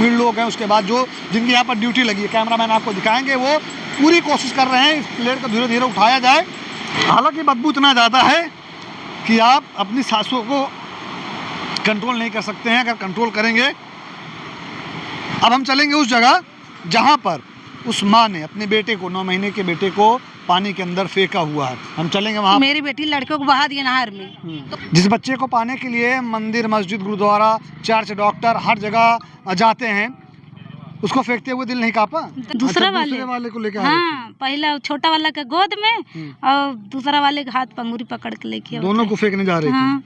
ग्रामीण लोग हैं, उसके बाद जो जिनकी यहाँ पर ड्यूटी लगी है, कैमरामैन आपको दिखाएंगे, वो पूरी कोशिश कर रहे हैं इस प्लेट को धीरे धीरे उठाया जाए। हालांकि बदबू इतना ज़्यादा है कि आप अपनी सांसों को कंट्रोल नहीं कर सकते हैं। अगर कंट्रोल करेंगे, अब हम चलेंगे उस जगह जहाँ पर उस माँ ने अपने बेटे को, 9 महीने के बेटे को पानी के अंदर फेंका हुआ है। हम चलेंगे वहाँ। मेरी बेटी लड़के को बहा दिया नहर में। जिस बच्चे को पाने के लिए मंदिर, मस्जिद, गुरुद्वारा, चर्च, डॉक्टर हर जगह जाते हैं, उसको फेंकते हुए दिल नहीं कांपा? दूसरे वाले को लेकर हाँ, पहला छोटा वाला के गोद में और दूसरा वाले के हाथ पंगुरी पकड़ के लेके दोनों को फेंकने जा रहे थे। हाँ।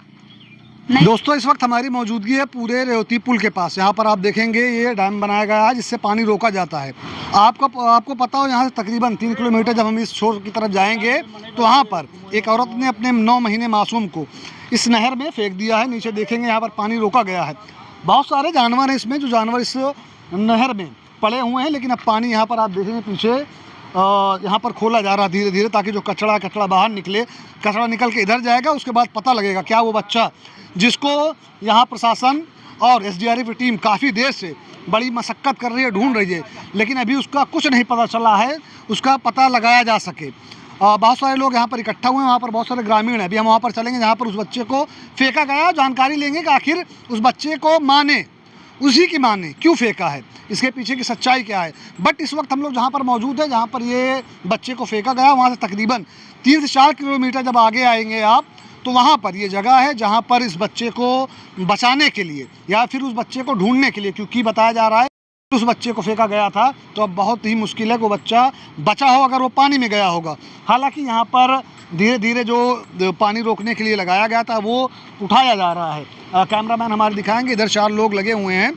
दोस्तों, इस वक्त हमारी मौजूदगी है पूरे रेवती पुल के पास। यहाँ पर आप देखेंगे ये डैम बनाया गया है जिससे पानी रोका जाता है। आपको पता हो, यहाँ से तकरीबन 3 किलोमीटर जब हम इस छोर की तरफ जाएंगे तो वहाँ पर एक औरत ने अपने 9 महीने मासूम को इस नहर में फेंक दिया है। नीचे देखेंगे यहाँ पर पानी रोका गया है। बहुत सारे जानवर हैं इसमें, जो जानवर इस नहर में पड़े हुए हैं, लेकिन अब पानी यहाँ पर आप देखेंगे पीछे यहाँ पर खोला जा रहा है धीरे धीरे, ताकि जो कचरा बाहर निकले। कचरा निकल के इधर जाएगा, उसके बाद पता लगेगा क्या वो बच्चा जिसको यहाँ प्रशासन और SDRF की टीम काफ़ी देर से बड़ी मशक्क़त कर रही है, ढूंढ रही है, लेकिन अभी उसका कुछ नहीं पता चला है, उसका पता लगाया जा सके। बहुत सारे लोग यहाँ पर इकट्ठा हुए हैं, वहाँ पर बहुत सारे ग्रामीण हैं। अभी हम वहाँ पर चलेंगे जहाँ पर उस बच्चे को फेंका गया, जानकारी लेंगे कि आखिर उस बच्चे को उसी की माँ ने क्यों फेंका है, इसके पीछे की सच्चाई क्या है। बट इस वक्त हम लोग जहाँ पर मौजूद है, जहाँ पर ये बच्चे को फेंका गया, वहाँ से तकरीबन 3 से 4 किलोमीटर जब आगे आएंगे आप, तो वहाँ पर ये जगह है जहाँ पर इस बच्चे को बचाने के लिए या फिर उस बच्चे को ढूंढने के लिए, क्योंकि बताया जा रहा है उस बच्चे को फेंका गया था, तो अब बहुत ही मुश्किल है कि वो बच्चा बचा हो अगर वो पानी में गया होगा। हालांकि यहाँ पर धीरे धीरे जो पानी रोकने के लिए लगाया गया था वो उठाया जा रहा है। कैमरामैन हमारे दिखाएंगे, इधर 4 लोग लगे हुए हैं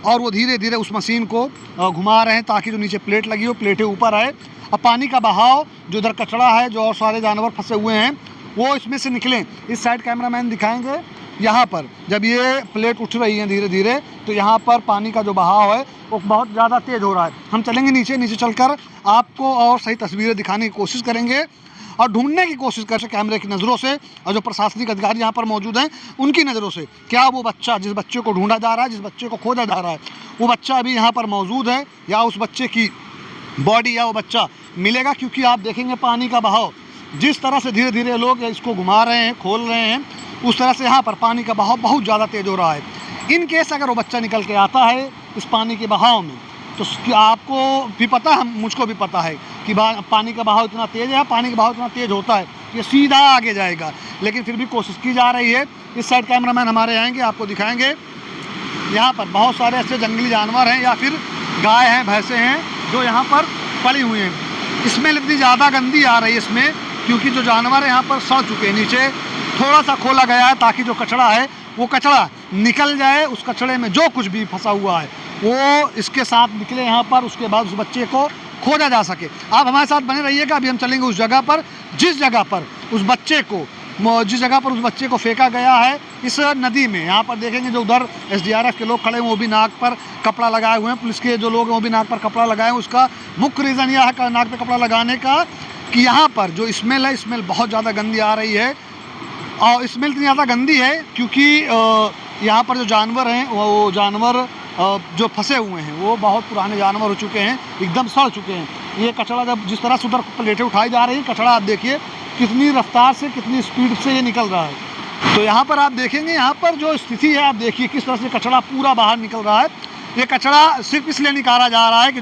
और वो धीरे धीरे उस मशीन को घुमा रहे हैं ताकि जो नीचे प्लेट लगी हो, प्लेटें ऊपर आए। अब पानी का बहाव, जो इधर कचरा है, जो और सारे जानवर फंसे हुए हैं, वो इसमें से निकलें। इस साइड कैमरामैन दिखाएंगे, यहाँ पर जब ये प्लेट उठ रही है धीरे धीरे, तो यहाँ पर पानी का जो बहाव है वो बहुत ज़्यादा तेज़ हो रहा है। हम चलेंगे नीचे चलकर आपको और सही तस्वीरें दिखाने की कोशिश करेंगे और ढूंढने की कोशिश करें कैमरे की नज़रों से, और जो प्रशासनिक अधिकारी यहाँ पर मौजूद हैं उनकी नज़रों से, क्या वो बच्चा, जिस बच्चे को ढूंढा जा रहा है, जिस बच्चे को खोजा जा रहा है, वो बच्चा अभी यहाँ पर मौजूद है या उस बच्चे की बॉडी या वो बच्चा मिलेगा। क्योंकि आप देखेंगे पानी का बहाव जिस तरह से धीरे धीरे लोग इसको घुमा रहे हैं, खोल रहे हैं, उस तरह से यहाँ पर पानी का बहाव बहुत ज़्यादा तेज़ हो रहा है। इन केस अगर वो बच्चा निकल के आता है इस पानी के बहाव में, तो आपको भी पता है, मुझको भी पता है कि पानी का बहाव इतना तेज़ है, पानी का बहाव इतना तेज़ होता है ये सीधा आगे जाएगा, लेकिन फिर भी कोशिश की जा रही है। इस साइड कैमरामैन हमारे आएंगे, आपको दिखाएंगे यहाँ पर बहुत सारे ऐसे जंगली जानवर हैं या फिर गाय हैं, भैंसें हैं जो यहाँ पर पड़ी हुई हैं। इसमें इतनी ज़्यादा गंदी आ रही है इसमें, क्योंकि जो जानवर हैं यहाँ पर सड़ चुके हैं। नीचे थोड़ा सा खोला गया है ताकि जो कचरा है वो कचरा निकल जाए, उस कचड़े में जो कुछ भी फंसा हुआ है वो इसके साथ निकले यहाँ पर, उसके बाद उस बच्चे को खोजा जा सके। आप हमारे साथ बने रहिएगा। अभी हम चलेंगे उस जगह पर जिस जगह पर उस बच्चे को फेंका गया है इस नदी में। यहाँ पर देखेंगे जो उधर SDRF के लोग खड़े हैं वो भी नाक पर कपड़ा लगाए हुए हैं, पुलिस के जो लोग हैं वो भी नाक पर कपड़ा लगाए हैं। उसका मुख्य रीज़न यह है नाक पर कपड़ा लगाने का कि यहाँ पर जो स्मेल है, स्मेल बहुत ज़्यादा गंदी आ रही है। और स्मेल इतनी ज़्यादा गंदी है क्योंकि यहाँ पर जो जानवर हैं वो जानवर जो फंसे हुए हैं वो बहुत पुराने जानवर हो चुके हैं, एकदम सड़ चुके हैं। ये कचरा जब जिस तरह से उधर प्लेटें उठाई जा रही हैं, कचरा आप देखिए कितनी रफ्तार से, कितनी स्पीड से ये निकल रहा है। तो यहाँ पर आप देखेंगे, यहाँ पर जो स्थिति है आप देखिए किस तरह से कचरा पूरा बाहर निकल रहा है। ये कचरा सिर्फ इसलिए निकाला जा रहा है कि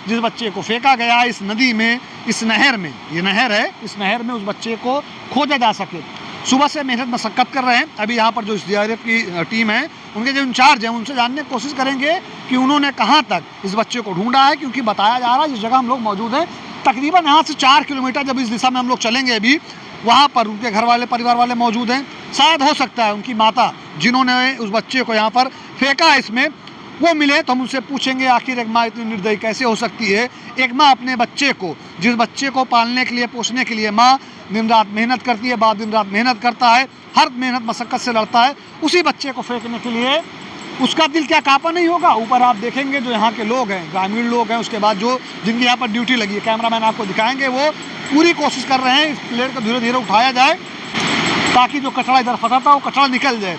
जिस बच्चे को फेंका गया इस नदी में, इस नहर में, ये नहर है, इस नहर में उस बच्चे को खोजा जा सके। सुबह से मेहनत मशक्क़त कर रहे हैं। अभी यहाँ पर जो SDRF की टीम है, उनके जो इंचार्ज हैं, उनसे जानने की कोशिश करेंगे कि उन्होंने कहाँ तक इस बच्चे को ढूंढा है। क्योंकि बताया जा रहा है जिस जगह हम लोग मौजूद हैं तकरीबन यहाँ से 4 किलोमीटर जब इस दिशा में हम लोग चलेंगे अभी, वहाँ पर उनके घर वाले, परिवार वाले मौजूद हैं। शायद हो सकता है उनकी माता जिन्होंने उस बच्चे को यहाँ पर फेंका है इसमें, वो मिले तो हम उनसे पूछेंगे आखिर एक माँ इतनी निर्दयी कैसे हो सकती है। एक माँ अपने बच्चे को, जिस बच्चे को पालने के लिए, पोसने के लिए माँ दिन रात मेहनत करती है, बाप दिन रात मेहनत करता है, हर मेहनत मशक्क़त से लड़ता है, उसी बच्चे को फेंकने के लिए उसका दिल क्या काँपा नहीं होगा। ऊपर आप देखेंगे जो यहाँ के लोग हैं, ग्रामीण लोग हैं, उसके बाद जो जिनकी यहाँ पर ड्यूटी लगी है, कैमरामैन आपको दिखाएंगे, वो पूरी कोशिश कर रहे हैं इस प्लेट को धीरे धीरे उठाया जाए ताकि जो कचरा इधर फंसा था वो कचरा निकल जाए।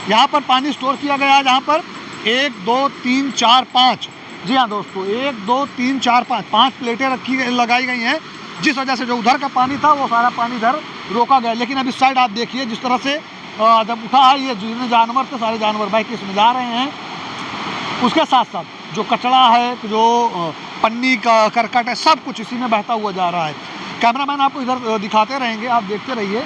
यहाँ पर पानी स्टोर किया गया है, जहाँ पर 1 2 3 4 5, जी हाँ दोस्तों 1 2 3 4 5, 5 प्लेटें लगाई गई हैं, जिस वजह से जो उधर का पानी था वो सारा पानी इधर रोका गया। लेकिन अब इस साइड आप देखिए जिस तरह से जब उठा है, ये जितने जानवर थे सारे जानवर बाइक इसमें जा रहे हैं, उसके साथ साथ जो कचरा है, जो पन्नी का करकट है, सब कुछ इसी में बहता हुआ जा रहा है। कैमरामैन आपको इधर दिखाते रहेंगे, आप देखते रहिए,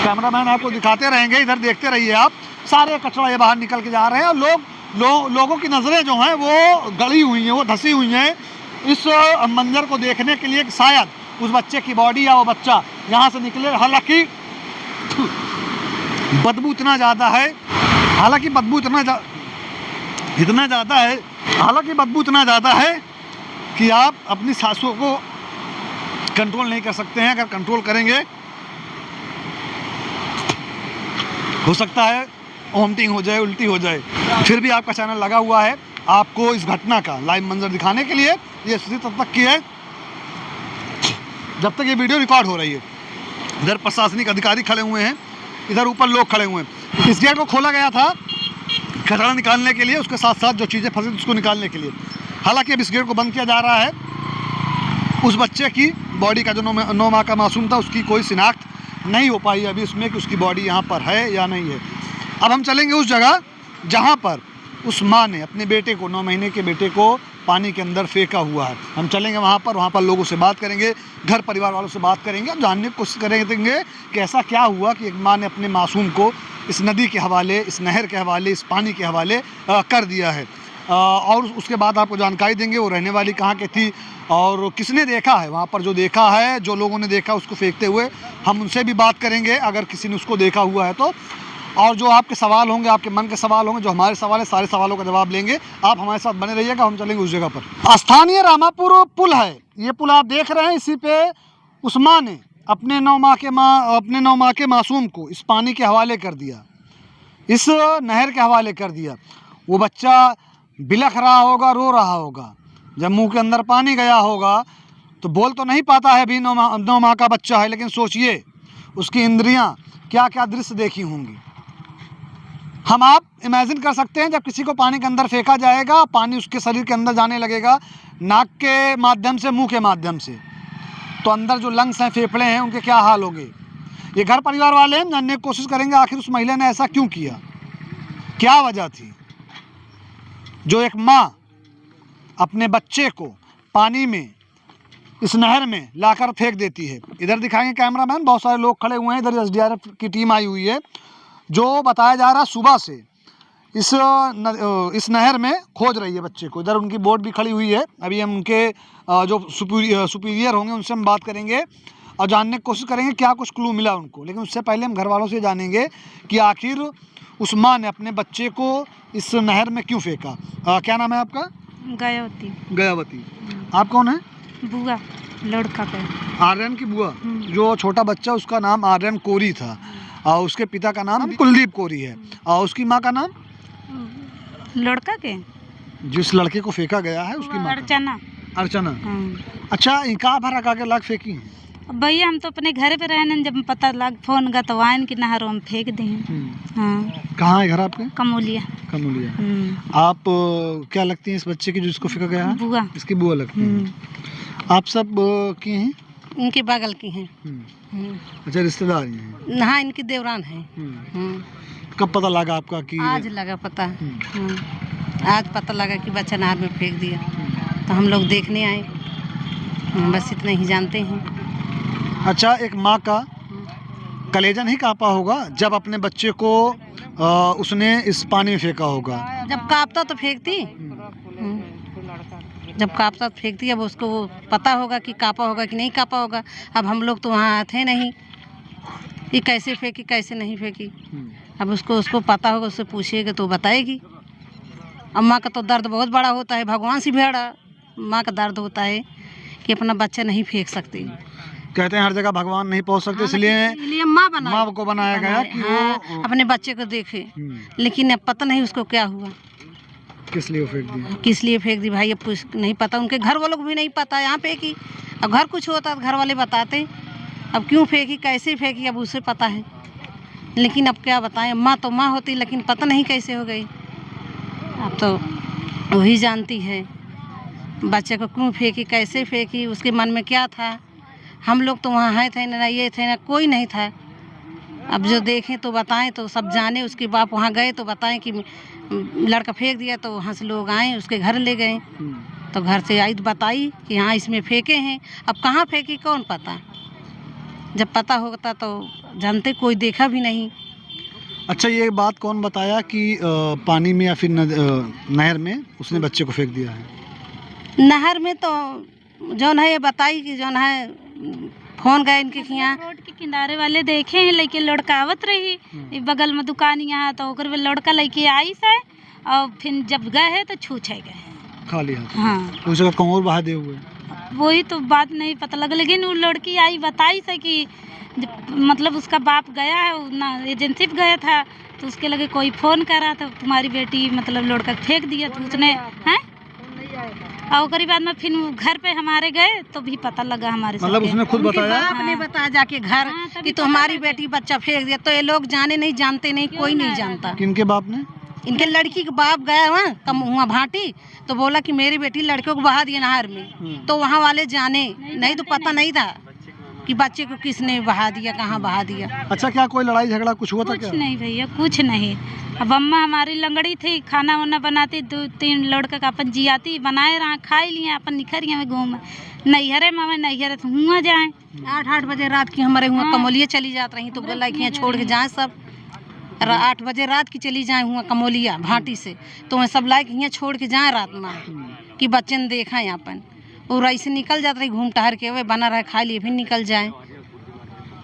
कैमरामैन आपको दिखाते रहेंगे, इधर देखते रहिए आप। सारे कचरा ये बाहर निकल के जा रहे हैं और लोगों की नज़रें जो हैं वो गड़ी हुई हैं, वो धंसी हुई हैं इस मंजर को देखने के लिए कि शायद उस बच्चे की बॉडी या वो बच्चा यहाँ से निकले। हालांकि बदबू इतना ज़्यादा है, हालांकि बदबू इतना ज़्यादा है कि आप अपनी सांसों को कंट्रोल नहीं कर सकते हैं। अगर कंट्रोल करेंगे हो सकता है वॉमिटिंग हो जाए, उल्टी हो जाए। फिर भी आपका चैनल लगा हुआ है आपको इस घटना का लाइव मंजर दिखाने के लिए। ये स्थिति तब तक की है जब तक ये वीडियो रिकॉर्ड हो रही है। इधर प्रशासनिक अधिकारी खड़े हुए हैं, इधर ऊपर लोग खड़े हुए हैं। इस गेट को खोला गया था कचरा निकालने के लिए, उसके साथ साथ जो चीज़ें फंसी उसको निकालने के लिए। हालांकि अब इस गेट को बंद किया जा रहा है। उस बच्चे की बॉडी का जो 9 माह का मासूम था, उसकी कोई शिनाख्त नहीं हो पाई अभी उसमें कि उसकी बॉडी यहाँ पर है या नहीं है। अब हम चलेंगे उस जगह जहाँ पर उस माँ ने अपने बेटे को, 9 महीने के बेटे को पानी के अंदर फेंका हुआ है। हम चलेंगे वहाँ पर लोगों से बात करेंगे, घर परिवार वालों से बात करेंगे और जानने की कोशिश करेंगे कि ऐसा क्या हुआ कि एक माँ ने अपने मासूम को इस नदी के हवाले, इस नहर के हवाले, इस पानी के हवाले कर दिया है। और उसके बाद आपको जानकारी देंगे वो रहने वाली कहाँ की थी और किसने देखा है वहाँ पर। जो देखा है, जो लोगों ने देखा उसको फेंकते हुए, हम उनसे भी बात करेंगे अगर किसी ने उसको देखा हुआ है तो। और जो आपके सवाल होंगे, आपके मन के सवाल होंगे, जो हमारे सवाल है, सारे सवालों का जवाब लेंगे। आप हमारे साथ बने रहिएगा, हम चलेंगे उस जगह पर। स्थानीय रामापुर पुल है, ये पुल आप देख रहे हैं। इसी पे उस माँ ने अपने 9 माह के मासूम को इस पानी के हवाले कर दिया, इस नहर के हवाले कर दिया। वो बच्चा बिलख रहा होगा, रो रहा होगा, जब मुंह के अंदर पानी गया होगा तो बोल तो नहीं पाता है, अभी 9 माह का बच्चा है, लेकिन सोचिए उसकी इंद्रियां क्या क्या दृश्य देखी होंगी। हम आप इमेजिन कर सकते हैं जब किसी को पानी के अंदर फेंका जाएगा, पानी उसके शरीर के अंदर जाने लगेगा नाक के माध्यम से, मुंह के माध्यम से, तो अंदर जो लंग्स हैं, फेफड़े हैं, उनके क्या हाल होंगे। ये घर परिवार वाले हैं, जानने की कोशिश करेंगे आखिर उस महिला ने ऐसा क्यों किया, क्या वजह थी जो एक माँ अपने बच्चे को पानी में, इस नहर में लाकर फेंक देती है। इधर दिखाएंगे कैमरामैन, बहुत सारे लोग खड़े हुए हैं, इधर SDRF की टीम आई हुई है। जो बताया जा रहा है सुबह से इस नहर में खोज रही है बच्चे को। इधर उनकी बोट भी खड़ी हुई है। अभी हम उनके जो सुपीरियर होंगे उनसे हम बात करेंगे और जानने की कोशिश करेंगे क्या कुछ क्लू मिला उनको। लेकिन उससे पहले हम घर वालों से जानेंगे कि आखिर उस माँ ने अपने बच्चे को इस नहर में क्यों फेंका। क्या नाम है आपका? गयावती। आप कौन है? बुआ, लड़का पे आर्यन की बुआ। जो छोटा बच्चा उसका नाम आर्यन कोरी था और उसके पिता का नाम कुलदीप कोरी है और उसकी माँ का नाम? लड़का के जिस लड़के को फेंका गया है उसकी माँ? अर्चना। अच्छा, कहाँ भर रखा के लाख फेंकी है? भैया हम तो अपने घर पे रहने, जब पता लग फोन का तो आयन की नहरों में फेंक दें। हाँ। कहाँ है घर आपके? कमोलिया। आप क्या लगती हैं इस बच्चे की जिसको फेंका गया है? बुआ। इसकी बुआ लगती है। आप सब की हैं? उनके बगल की हैं। अच्छा, रिश्तेदार हैं? हाँ, इनकी देवरान है। कब पता लगा आपका कि? आज लगा पता। आज पता लगा कि बच्चा नहर में फेंक दिया, तो हम लोग देखने आए, बस इतना ही जानते हैं। अच्छा, एक माँ का कलेजा नहीं कांपा होगा जब अपने बच्चे को उसने इस पानी में फेंका होगा? जब कांपता तो फेंकती, जब कांपता तो फेंकती। अब उसको वो पता होगा कि कांपा होगा कि नहीं कांपा होगा। अब हम लोग तो वहाँ थे नहीं कि कैसे फेंकी कैसे नहीं फेंकी। अब उसको पता होगा, उससे पूछिएगा तो बताएगी। अम्मा का तो दर्द बहुत बड़ा होता है, भगवान से बड़ा माँ का दर्द होता है कि अपना बच्चा नहीं फेंक सकती। कहते हैं हर जगह भगवान नहीं पहुंच सकते, इसलिए माँ को बनाया गया कि वो अपने बच्चे को देखे। लेकिन अब पता नहीं उसको क्या हुआ, किस लिए फेंक दी, किस लिए फेंक दी भाई, अब कुछ नहीं पता। उनके घर वालों को भी नहीं पता यहाँ पे कि अब घर कुछ होता तो घर वाले बताते। अब क्यों फेंकी कैसे फेंकी अब उसे पता है। लेकिन अब क्या बताएं, माँ तो माँ होती, लेकिन पता नहीं कैसे हो गई। अब तो वही जानती है बच्चे को क्यों फेंकी, कैसे फेंकी, उसके मन में क्या था। हम लोग तो वहाँ है थे ना, ये थे ना, कोई नहीं था। अब जो देखें तो बताएं, तो सब जाने। उसके बाप वहाँ गए तो बताएं कि लड़का फेंक दिया, तो वहाँ से लोग आए, उसके घर ले गए। तो घर से आई तो बताई कि हाँ इसमें फेंके हैं। अब कहाँ फेंकी कौन पता, जब पता होता तो जानते, कोई देखा भी नहीं। अच्छा, ये बात कौन बताया कि पानी में या फिर नहर में उसने बच्चे को फेंक दिया है? नहर में तो जौन है ये बताई कि जौन है फोन गए इनके यहाँ। रोड के किनारे वाले देखे हैं, लेके लड़का आवत रही ई बगल में दुकान यहाँ, तो ओकर में लड़का लेके आई से, और फिर जब गए है तो छूछे गए खाली हाथ? हाँ, उस जगह कौन और बहा दे हुए? वही तो बात नहीं पता लगा, लेकिन वो लड़की आई बताई से कि मतलब उसका बाप गया है, वो ना एजेंसी पे गया था, तो उसके लगे कोई फ़ोन कर रहा था, तुम्हारी बेटी मतलब लड़का फेंक दिया, तो उसने हैं। और ओकरी बाद में फिर घर पे हमारे गए तो भी पता लगा हमारे मतलब उसने खुद बताया? आपने बताया जाके घर कि तो हमारी बेटी बच्चा फेंक दिया। तो ये लोग जाने नहीं, जानते नहीं, कोई नहीं जानता। किनके बाप ने? इनके लड़की के बाप गया वहाँ कम वहाँ भाटी, तो बोला कि मेरी बेटी लड़के को बहा दिया नहर में। तो वहाँ वाले जाने नहीं, तो पता नहीं था कि बच्चे को किसने बहा दिया, कहाँ बहा दिया। अच्छा, क्या कोई लड़ाई झगड़ा कुछ हुआ था कुछ क्या? नहीं भैया, कुछ नहीं। अब अम्मा हमारी लंगड़ी थी, खाना वाना बनाती, 2-3 लड़का का अपन जियाती, बनाए रहा, खाई लिए, अपन निखरिया में घूम नैहरे में, नैहरे तो हुआ जाए 8 बजे रात की हमारे हुआ कमोलिया चली जात रही, तो बोला कि यहाँ छोड़ के जाए सब। 8 बजे रात की चली जाए हुआ कमोलिया भाटी से, तो वह सब लायक यहाँ छोड़ के जाए रात में कि बच्चे ने देखा यहाँ अपन। और ऐसे निकल जाते रही घूम टहर के, वे बना रहे खा लिए फिर निकल जाए।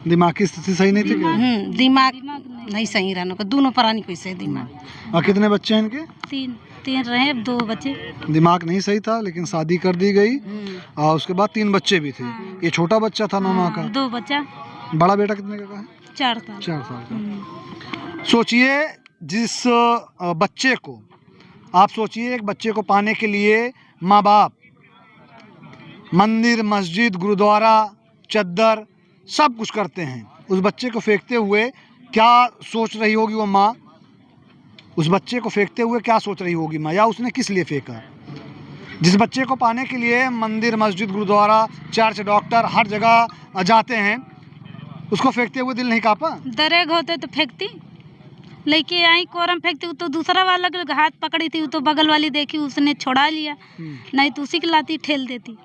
दिमागी स्थिति सही नहीं थी क्या? दिमाग नहीं सही रहने का, दोनों प्राणी को सही दिमाग। और कितने बच्चे हैं इनके? 3 रहे, 2 बच्चे। दिमाग नहीं सही था, लेकिन शादी कर दी गई और उसके बाद 3 बच्चे भी थे। ये छोटा बच्चा था 9 माह का? 2 बच्चा। बड़ा बेटा कितने का है? 4 साल। 4 साल का। सोचिए, जिस बच्चे को आप सोचिए, एक बच्चे को पाने के लिए माँ बाप मंदिर, मस्जिद, गुरुद्वारा, चद्दर सब कुछ करते हैं। उस बच्चे को फेंकते हुए क्या सोच रही होगी वो माँ? उस बच्चे को फेंकते हुए क्या सोच रही होगी माँ, या उसने किस लिए फेंका? जिस बच्चे को पाने के लिए मंदिर, मस्जिद, गुरुद्वारा, चर्च, डॉक्टर हर जगह जाते हैं, उसको फेंकते हुए दिल नहीं कांपा? दरेग होते तो फेंकती, लेके आई कोरम फेंकती, तो दूसरा वाला के हाथ पकड़ी थी, तो बगल वाली देखी, उसने छोड़ा लिया, नहीं तो उसी की लाती ठेल देती।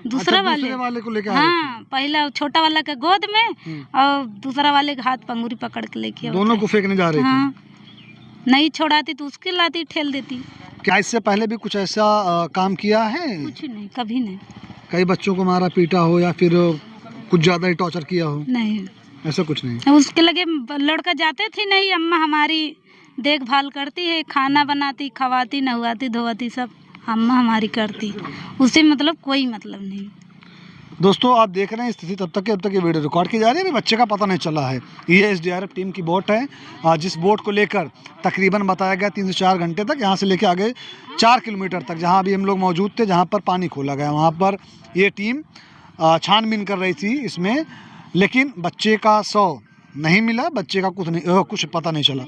दूसरे वाले को लेके हाँ, पहला छोटा वाला के गोद में और दूसरा वाले के हाथ पंगुरी पकड़ के लेके दोनों को फेंकने जा रही हाँ, नहीं छोड़ाती तो उसकी लाती ठेल देती। क्या इससे पहले भी कुछ ऐसा काम किया है? कुछ नहीं, कभी नहीं। कई बच्चों को मारा पीटा हो या फिर कुछ ज्यादा ही टॉर्चर किया हो? नहीं, ऐसा कुछ नहीं। उसके लगे लड़का जाते थे नहीं, अम्मा हमारी देखभाल करती है, खाना बनाती, खवाती, नहवाती, धोवाती, सब अम्मा हमारी करती, उससे मतलब कोई मतलब नहीं। दोस्तों, आप देख रहे हैं स्थिति तब तक ये वीडियो रिकॉर्ड की जा रही है, अभी बच्चे का पता नहीं चला है। ये एसडीआरएफ टीम की बोट है, जिस बोट को लेकर तकरीबन बताया गया 3 से 4 घंटे तक यहाँ से लेके आगे 4 किलोमीटर तक, जहाँ अभी हम लोग मौजूद थे, जहाँ पर पानी खोला गया, वहाँ पर ये टीम छानबीन कर रही थी इसमें, लेकिन बच्चे का शव नहीं मिला, बच्चे का कुछ पता नहीं चला।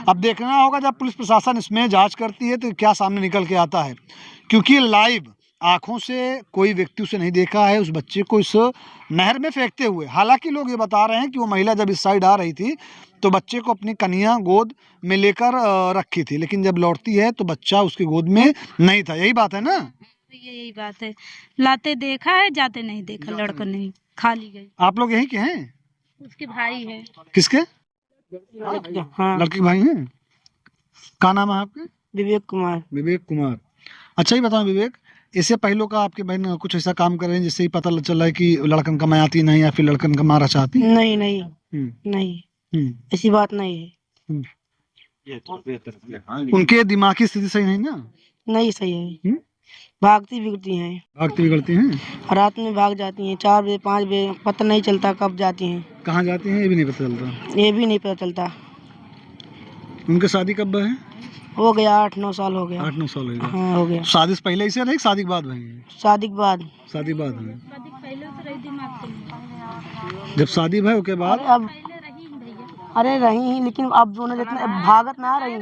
अब देखना होगा जब पुलिस प्रशासन इसमें जांच करती है तो क्या सामने निकल के आता है, क्योंकि लाइव आँखों से कोई व्यक्ति उसे नहीं देखा है उस बच्चे को इस नहर में फेंकते हुए। हालांकि लोग ये बता रहे हैं कि वो महिला जब इस साइड आ रही थी तो बच्चे को अपनी कन्या गोद में लेकर रखी थी, लेकिन जब लौटती है तो बच्चा उसकी गोद में नहीं था। यही बात है ना? यही बात है, लाते देखा है, जाते नहीं देखा, लड़का नहीं, खाली गई। आप लोग यहीं के हैं? उसके भाई है। किसके? हाँ, लड़के के भाई हैं। क्या नाम है आपके? विवेक कुमार। विवेक कुमार। अच्छा, ये बताओ विवेक, इससे पहले का आपके बहन कुछ ऐसा काम कर रहे हैं जिससे ही पता चल रहा है कि लड़कन कमाती नहीं या फिर लड़कन कमाना चाहती? नहीं नहीं नहीं, ऐसी बात नहीं है। उनके दिमागी स्थिति सही नहीं ना? नहीं सही है, भागती बिगड़ती हैं। भागती बिगड़ती हैं? रात में भाग जाती हैं, 4 बजे 5 बजे, पता नहीं चलता कब जाती हैं, कहाँ जाती हैं ये भी नहीं पता चलता। ये भी नहीं पता चलता। उनके शादी कब है? हो गया 8-9 साल हो गया। 8-9 साल हो गया। हाँ, हो गया। शादी से पहले इसे रही, शादी के बाद भाई? शादी के बाद। शादी बाद है। जब शादी भाई के बाद अब अरे रही ही, लेकिन अब दोनों जितना भागत ना रही।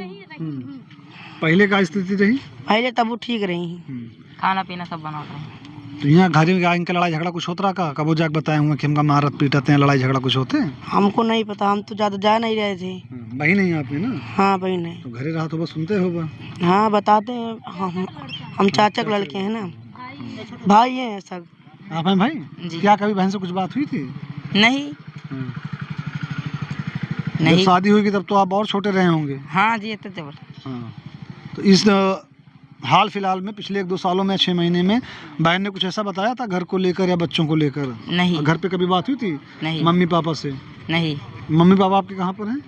पहले का स्थिति रही? पहले तब वो ठीक रही। खाना पीना सब बना रहे। तो यहाँ घर में इनका लड़ाई झगड़ा कुछ होता रहा का? कबो जाके बताए हुए कि हमका मारत पीटते हैं, लड़ाई झगड़ा कुछ होते हैं? हमको नहीं पता, हम तो ज़्यादा जा नहीं रहे थे। भाई नहीं आपने ना? हाँ भाई नहीं। तो घरे रहा तो बस सुनते होगा। हाँ बताते हैं, हम चाचा के लड़के हैं ना, भाई हैं सब। आप हैं भाई? क्या कभी बहन से कुछ बात हुई थी? नहीं जब शादी हुई तब तो आप और छोटे रहे होंगे। हाँ जी, तो जबर। हाँ, तो इस हाल फिलहाल में पिछले 1-2 सालों में 6 महीने में बहन ने कुछ ऐसा बताया था घर को लेकर या बच्चों को लेकर? नहीं। घर पे कभी बात हुई थी? नहीं। मम्मी पापा से? नहीं। मम्मी पापा आपके कहाँ पर हैं?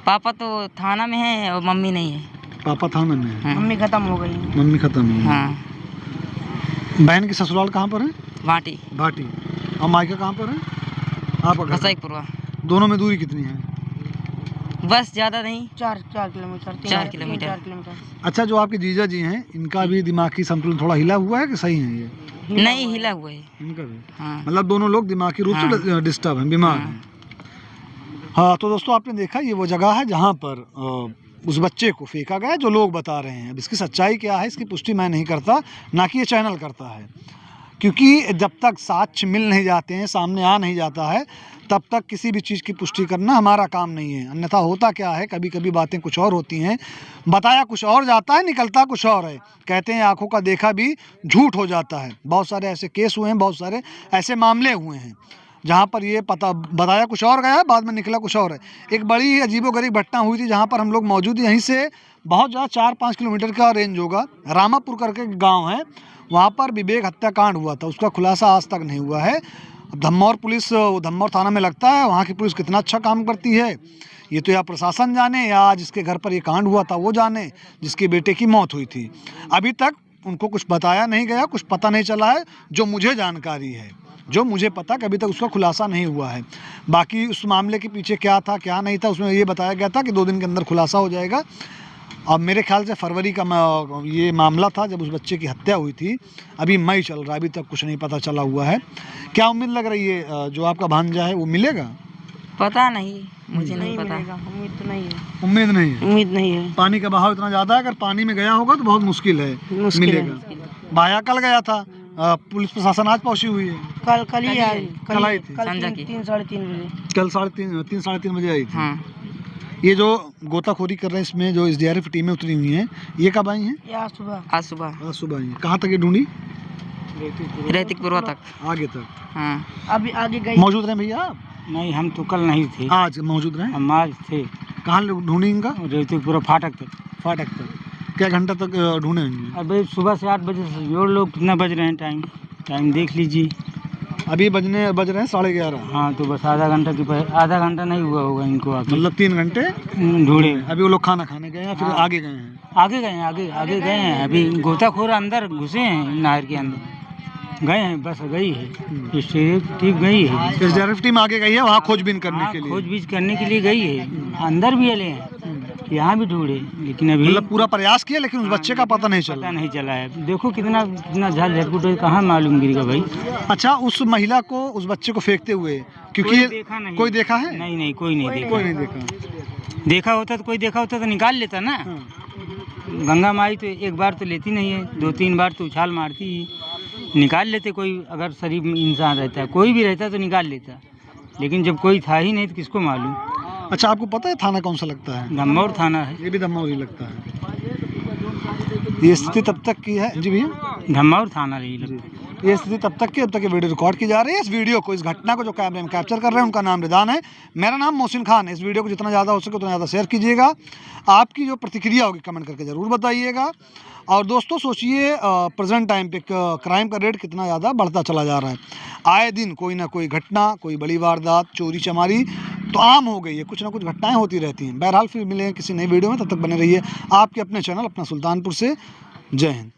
पापा तो थाना में है और मम्मी नहीं है। पापा थाना में है। मम्मी खत्म हो गई। मम्मी खत्म हो गई। हाँ। बहन की ससुराल कहाँ पर है? भाटी। भाटी। और मायका कहाँ पर है? आपका घर? बसाईपुरवा। दोनों में दूरी कितनी है? बस ज़्यादा नहीं, 4 किलोमीटर। 4 किलोमीटर। 4 किलोमीटर। अच्छा, जो आपके जीजा जी हैं इनका भी दिमागी संतुलन थोड़ा हिला हुआ है कि सही है ये? नहीं हिला हुआ है इनका भी? हाँ। मतलब दोनों लोग दिमागी रूप से डिस्टर्ब हैं, बीमार हैं। हाँ, तो दोस्तों आपने देखा ये वो जगह है जहाँ पर उस बच्चे को फेंका गया, जो लोग बता रहे हैं। अब इसकी सच्चाई क्या है इसकी पुष्टि मैं नहीं करता, ना कि ये चैनल करता है, क्योंकि जब तक साक्ष्य मिल नहीं जाते हैं, सामने आ नहीं जाता है, तब तक किसी भी चीज़ की पुष्टि करना हमारा काम नहीं है। अन्यथा होता क्या है, कभी कभी बातें कुछ और होती हैं, बताया कुछ और जाता है, निकलता कुछ और है। कहते हैं आंखों का देखा भी झूठ हो जाता है। बहुत सारे ऐसे केस हुए हैं, बहुत सारे ऐसे मामले हुए हैं जहाँ पर ये बताया कुछ और गया, बाद में निकला कुछ और है। एक बड़ी ही अजीबोगरीब घटना हुई थी जहाँ पर हम लोग मौजूद, यहीं से बहुत ज़्यादा 4-5 किलोमीटर का रेंज होगा, रामापुर करके गाँव है, वहाँ पर विवेक हत्याकांड हुआ था। उसका खुलासा आज तक नहीं हुआ है। धम्मौर पुलिस, धम्मौर थाना में लगता है, वहाँ की पुलिस कितना अच्छा काम करती है ये तो या प्रशासन जाने, या जिसके घर पर ये कांड हुआ था वो जाने, जिसके बेटे की मौत हुई थी। अभी तक उनको कुछ बताया नहीं गया, कुछ पता नहीं चला है। जो मुझे जानकारी है, जो मुझे पता कि अभी तक उसका खुलासा नहीं हुआ है। बाकी उस मामले के पीछे क्या था क्या नहीं था, उसमें ये बताया गया था कि 2 दिन के अंदर खुलासा हो जाएगा। अब मेरे ख्याल से फरवरी का ये मामला था जब उस बच्चे की हत्या हुई थी। अभी मई चल रहा है, अभी तक कुछ नहीं पता चला हुआ है। क्या उम्मीद लग रही है जो आपका भांजा है वो मिलेगा? पता नहीं, मुझे नहीं पता। उम्मीद तो नहीं है। उम्मीद नहीं है? उम्मीद नहीं है। पानी का बहाव इतना ज़्यादा है, अगर पानी में गया होगा तो बहुत मुश्किल है मिलेगा। भाया कल गया था, पुलिस प्रशासन आज पहुंची हुई है। कल ही आई। कल आई थी? कल संजा की 3 साढ़े 3 बजे। कल 3-3:30 बजे आई थी। हाँ। ये जो गोताखोरी कर रहे हैं इसमें जो SDRF टीमें उतरी हुई हैं, ये कब आई हैं? आज सुबह। आज सुबह। आज सुबह आई हैं। कहाँ तक ये ढूंढी? रेतिकपुरवा तक। आगे तक हाँ। अभी आगे गई। मौजूद रहे भैया आप? नहीं, हम तो कल नहीं थे, आज मौजूद रहे? हम आज थे। कहाँ ढूंढी इनका? रेतिकपुरा फाटक तक। फाटक तक। क्या घंटा तक ढूंढे होंगे? अभी सुबह से 8 बजे से जोड़ लो, कितना बज रहे हैं टाइम देख लीजिए। अभी बज रहे हैं 11:30। हाँ, तो बस आधा घंटा नहीं हुआ होगा इनको आके। मतलब 3 घंटे ढूंढे। अभी वो लोग खाना खाने गए हैं, फिर आगे गए हैं? आगे गए हैं। अभी गोताखोर अंदर घुसे हैं, नहर के अंदर गए हैं, बस गई है टीम गई है। SDRF टीम आगे गई है वहाँ खोजबीन करने के लिए? खोजबीन करने के लिए गई है, अंदर भी ले हैं, यहाँ भी ढूंढे, लेकिन अभी मतलब पूरा प्रयास किया लेकिन उस बच्चे का पता नहीं चला। है। देखो कितना झाल झटपुट है, कहाँ मालूम गिरेगा भाई। अच्छा, उस महिला को, उस बच्चे को फेंकते हुए क्योंकि कोई देखा है? नहीं, कोई नहीं देखा। कोई नहीं देखा। देखा होता तो कोई देखा होता तो निकाल लेता ना। गंगा माई तो एक बार तो लेती नहीं है, 2-3 बार तो उछाल मारती ही, निकाल लेते कोई, अगर शरीफ इंसान रहता, कोई भी रहता तो निकाल लेता, लेकिन जब कोई था ही नहीं तो किसको मालूम। अच्छा, आपको पता है थाना कौन सा लगता है? धम्मौर थाना है। ये भी धम्मौर ही लगता है। ये स्थिति तब तक की है जी भैया? धम्मौर थाना ही लगता है। ये स्थिति तब तक की, अब तक ये वीडियो रिकॉर्ड की जा रही है। इस वीडियो को, इस घटना को जो कैमरे में कैप्चर कर रहे हैं उनका नाम रिदान है, मेरा नाम मोहसिन खान है। इस वीडियो को जितना ज़्यादा हो सके उतना ज़्यादा शेयर कीजिएगा। आपकी जो प्रतिक्रिया होगी कमेंट करके ज़रूर बताइएगा। और दोस्तों सोचिए प्रेजेंट टाइम पे क्राइम का रेट कितना ज़्यादा बढ़ता चला जा रहा है। आए दिन कोई ना कोई घटना, कोई बड़ी वारदात, चोरी चमारी तो आम हो गई है, कुछ ना कुछ घटनाएं होती रहती हैं। बहरहाल फिर मिलेंगे किसी नई वीडियो में, तब तक बने रहिए आपके अपने चैनल अपना सुल्तानपुर से। जय हिंद।